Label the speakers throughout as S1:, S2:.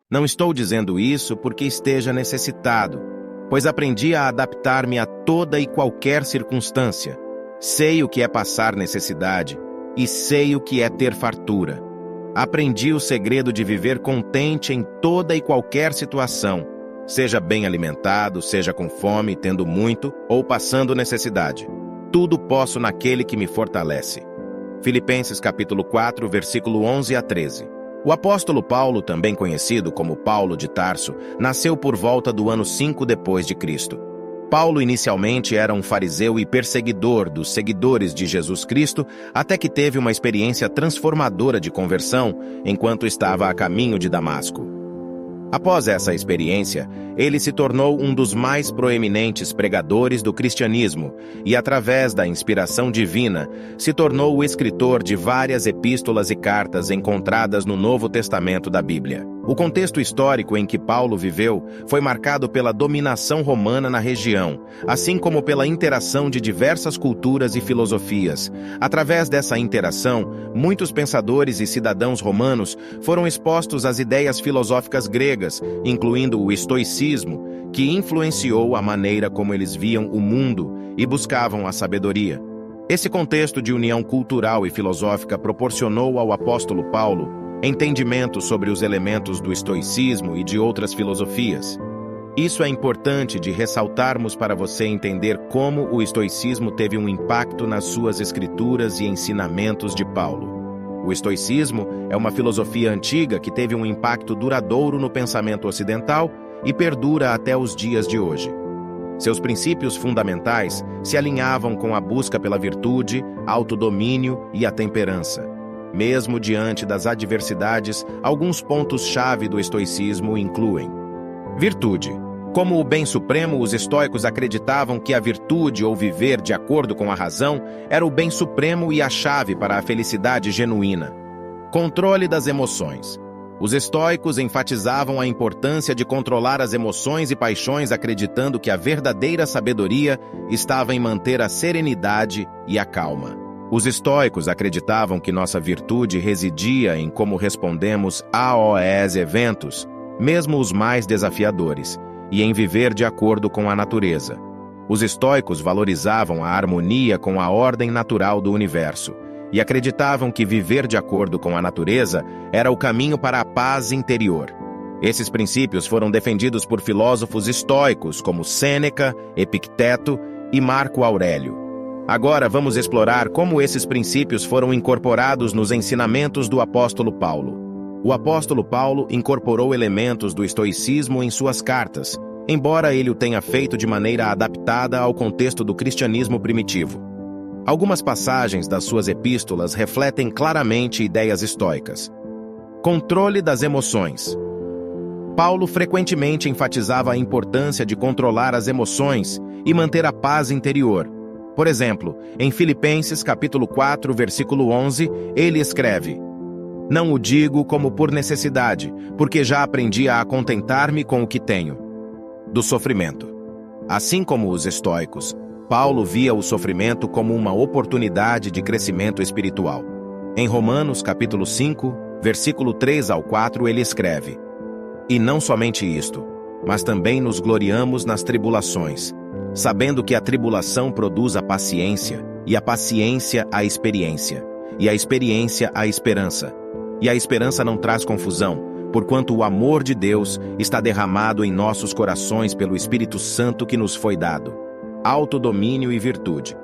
S1: Não estou dizendo isso porque esteja necessitado, pois aprendi a adaptar-me a toda e qualquer circunstância. Sei o que é passar necessidade e sei o que é ter fartura. Aprendi o segredo de viver contente em toda e qualquer situação, seja bem alimentado, seja com fome, tendo muito ou passando necessidade. Tudo posso naquele que me fortalece. Filipenses capítulo 4, versículo 11 a 13. O apóstolo Paulo, também conhecido como Paulo de Tarso, nasceu por volta do ano 5 depois de Cristo. Paulo inicialmente era um fariseu e perseguidor dos seguidores de Jesus Cristo, até que teve uma experiência transformadora de conversão enquanto estava a caminho de Damasco. Após essa experiência, ele se tornou um dos mais proeminentes pregadores do cristianismo e, através da inspiração divina, se tornou o escritor de várias epístolas e cartas encontradas no Novo Testamento da Bíblia. O contexto histórico em que Paulo viveu foi marcado pela dominação romana na região, assim como pela interação de diversas culturas e filosofias. Através dessa interação, muitos pensadores e cidadãos romanos foram expostos às ideias filosóficas gregas, incluindo o estoicismo, que influenciou a maneira como eles viam o mundo e buscavam a sabedoria. Esse contexto de união cultural e filosófica proporcionou ao apóstolo Paulo entendimento sobre os elementos do estoicismo e de outras filosofias. Isso é importante de ressaltarmos para você entender como o estoicismo teve um impacto nas suas escrituras e ensinamentos de Paulo. O estoicismo é uma filosofia antiga que teve um impacto duradouro no pensamento ocidental e perdura até os dias de hoje. Seus princípios fundamentais se alinhavam com a busca pela virtude, autodomínio e a temperança. Mesmo diante das adversidades, alguns pontos-chave do estoicismo incluem: virtude. Como o bem supremo, os estoicos acreditavam que a virtude ou viver de acordo com a razão era o bem supremo e a chave para a felicidade genuína. Controle das emoções. Os estoicos enfatizavam a importância de controlar as emoções e paixões, acreditando que a verdadeira sabedoria estava em manter a serenidade e a calma. Os estoicos acreditavam que nossa virtude residia em como respondemos aos eventos, mesmo os mais desafiadores, e em viver de acordo com a natureza. Os estoicos valorizavam a harmonia com a ordem natural do universo, e acreditavam que viver de acordo com a natureza era o caminho para a paz interior. Esses princípios foram defendidos por filósofos estoicos como Sêneca, Epicteto e Marco Aurélio. Agora vamos explorar como esses princípios foram incorporados nos ensinamentos do apóstolo Paulo. O apóstolo Paulo incorporou elementos do estoicismo em suas cartas, embora ele o tenha feito de maneira adaptada ao contexto do cristianismo primitivo. Algumas passagens das suas epístolas refletem claramente ideias estoicas. Controle das emoções. Paulo frequentemente enfatizava a importância de controlar as emoções e manter a paz interior. Por exemplo, em Filipenses capítulo 4, versículo 11, ele escreve: "Não o digo como por necessidade, porque já aprendi a contentar-me com o que tenho." Do sofrimento. Assim como os estoicos, Paulo via o sofrimento como uma oportunidade de crescimento espiritual. Em Romanos capítulo 5, versículo 3 ao 4, ele escreve: "E não somente isto, mas também nos gloriamos nas tribulações, sabendo que a tribulação produz a paciência, e a paciência a experiência, e a experiência a esperança. E a esperança não traz confusão, porquanto o amor de Deus está derramado em nossos corações pelo Espírito Santo que nos foi dado." Autodomínio e virtude.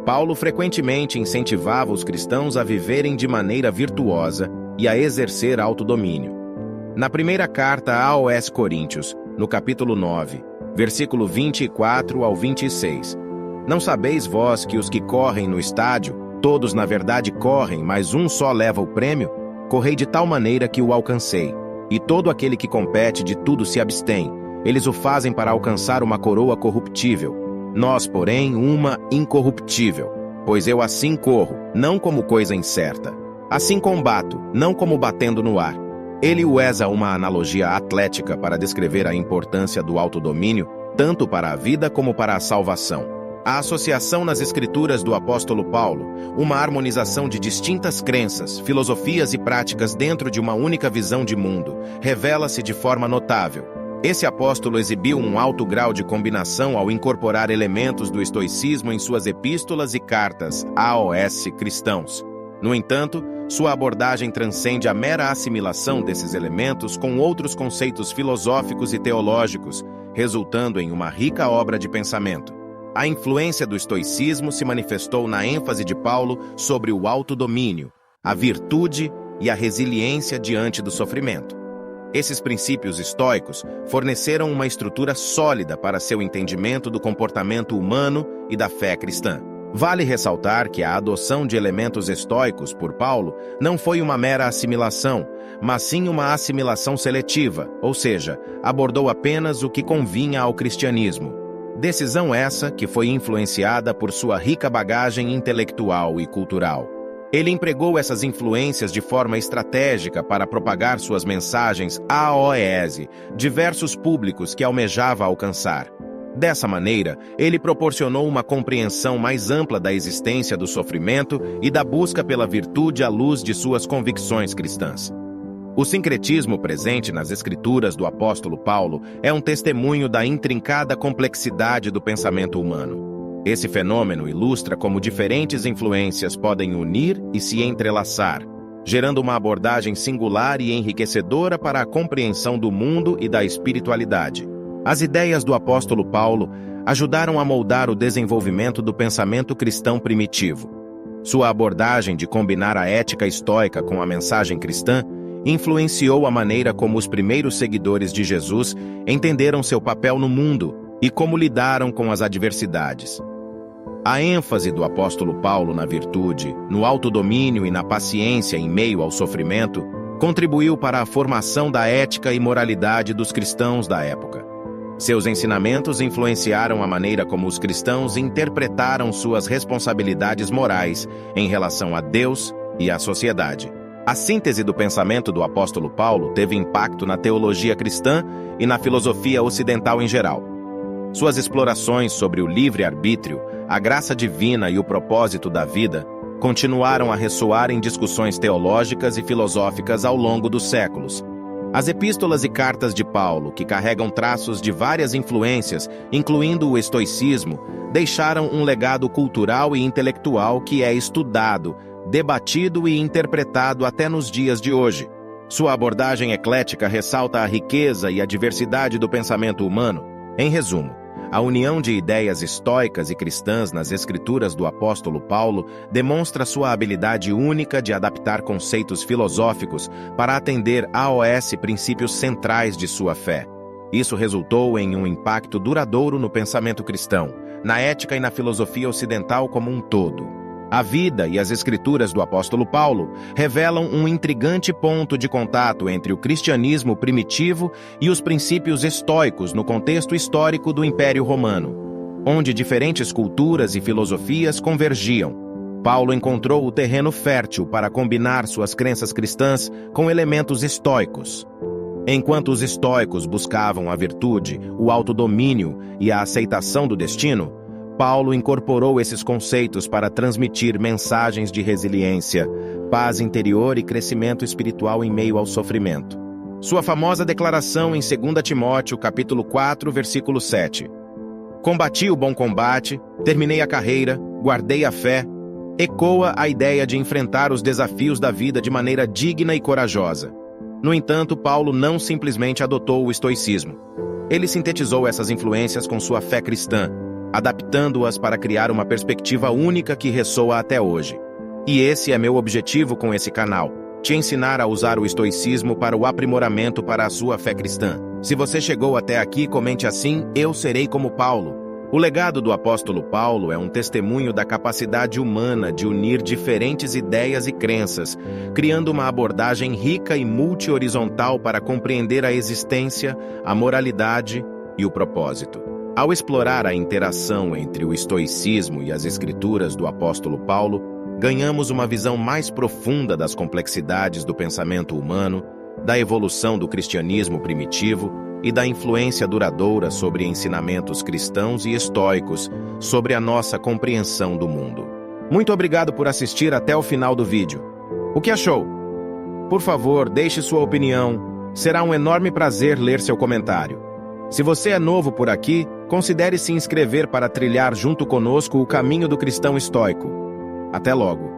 S1: Paulo frequentemente incentivava os cristãos a viverem de maneira virtuosa e a exercer autodomínio. Na primeira carta aos Coríntios, no capítulo 9, versículo 24 ao 26. "Não sabeis vós que os que correm no estádio, todos na verdade correm, mas um só leva o prêmio? Correi de tal maneira que o alcancei. E todo aquele que compete de tudo se abstém. Eles o fazem para alcançar uma coroa corruptível. Nós, porém, uma incorruptível. Pois eu assim corro, não como coisa incerta. Assim combato, não como batendo no ar." Ele usa uma analogia atlética para descrever a importância do autodomínio, tanto para a vida como para a salvação. A associação nas escrituras do apóstolo Paulo, uma harmonização de distintas crenças, filosofias e práticas dentro de uma única visão de mundo, revela-se de forma notável. Esse apóstolo exibiu um alto grau de combinação ao incorporar elementos do estoicismo em suas epístolas e cartas aos cristãos. No entanto, sua abordagem transcende a mera assimilação desses elementos com outros conceitos filosóficos e teológicos, resultando em uma rica obra de pensamento. A influência do estoicismo se manifestou na ênfase de Paulo sobre o autodomínio, a virtude e a resiliência diante do sofrimento. Esses princípios estoicos forneceram uma estrutura sólida para seu entendimento do comportamento humano e da fé cristã. Vale ressaltar que a adoção de elementos estoicos por Paulo não foi uma mera assimilação, mas sim uma assimilação seletiva, ou seja, abordou apenas o que convinha ao cristianismo. Decisão essa que foi influenciada por sua rica bagagem intelectual e cultural. Ele empregou essas influências de forma estratégica para propagar suas mensagens aos diversos públicos que almejava alcançar. Dessa maneira, ele proporcionou uma compreensão mais ampla da existência do sofrimento e da busca pela virtude à luz de suas convicções cristãs. O sincretismo presente nas escrituras do apóstolo Paulo é um testemunho da intrincada complexidade do pensamento humano. Esse fenômeno ilustra como diferentes influências podem unir e se entrelaçar, gerando uma abordagem singular e enriquecedora para a compreensão do mundo e da espiritualidade. As ideias do apóstolo Paulo ajudaram a moldar o desenvolvimento do pensamento cristão primitivo. Sua abordagem de combinar a ética estoica com a mensagem cristã influenciou a maneira como os primeiros seguidores de Jesus entenderam seu papel no mundo e como lidaram com as adversidades. A ênfase do apóstolo Paulo na virtude, no autodomínio e na paciência em meio ao sofrimento contribuiu para a formação da ética e moralidade dos cristãos da época. Seus ensinamentos influenciaram a maneira como os cristãos interpretaram suas responsabilidades morais em relação a Deus e à sociedade. A síntese do pensamento do apóstolo Paulo teve impacto na teologia cristã e na filosofia ocidental em geral. Suas explorações sobre o livre-arbítrio, a graça divina e o propósito da vida continuaram a ressoar em discussões teológicas e filosóficas ao longo dos séculos. As epístolas e cartas de Paulo, que carregam traços de várias influências, incluindo o estoicismo, deixaram um legado cultural e intelectual que é estudado, debatido e interpretado até nos dias de hoje. Sua abordagem eclética ressalta a riqueza e a diversidade do pensamento humano. Em resumo, a união de ideias estoicas e cristãs nas escrituras do apóstolo Paulo demonstra sua habilidade única de adaptar conceitos filosóficos para atender aos princípios centrais de sua fé. Isso resultou em um impacto duradouro no pensamento cristão, na ética e na filosofia ocidental como um todo. A vida e as escrituras do apóstolo Paulo revelam um intrigante ponto de contato entre o cristianismo primitivo e os princípios estoicos no contexto histórico do Império Romano, onde diferentes culturas e filosofias convergiam. Paulo encontrou o terreno fértil para combinar suas crenças cristãs com elementos estoicos. Enquanto os estoicos buscavam a virtude, o autodomínio e a aceitação do destino, Paulo incorporou esses conceitos para transmitir mensagens de resiliência, paz interior e crescimento espiritual em meio ao sofrimento. Sua famosa declaração em 2 Timóteo, capítulo 4, versículo 7. Combati o bom combate, terminei a carreira, guardei a fé, ecoa a ideia de enfrentar os desafios da vida de maneira digna e corajosa. No entanto, Paulo não simplesmente adotou o estoicismo. Ele sintetizou essas influências com sua fé cristã, adaptando-as para criar uma perspectiva única que ressoa até hoje. E esse é meu objetivo com esse canal, te ensinar a usar o estoicismo para o aprimoramento para a sua fé cristã. Se você chegou até aqui, comente assim: eu serei como Paulo. O legado do apóstolo Paulo é um testemunho da capacidade humana de unir diferentes ideias e crenças, criando uma abordagem rica e multi-horizontal para compreender a existência, a moralidade e o propósito. Ao explorar a interação entre o estoicismo e as escrituras do apóstolo Paulo, ganhamos uma visão mais profunda das complexidades do pensamento humano, da evolução do cristianismo primitivo e da influência duradoura sobre ensinamentos cristãos e estoicos sobre a nossa compreensão do mundo. Muito obrigado por assistir até o final do vídeo. O que achou? Por favor, deixe sua opinião. Será um enorme prazer ler seu comentário. Se você é novo por aqui, considere se inscrever para trilhar junto conosco o caminho do cristão estoico. Até logo!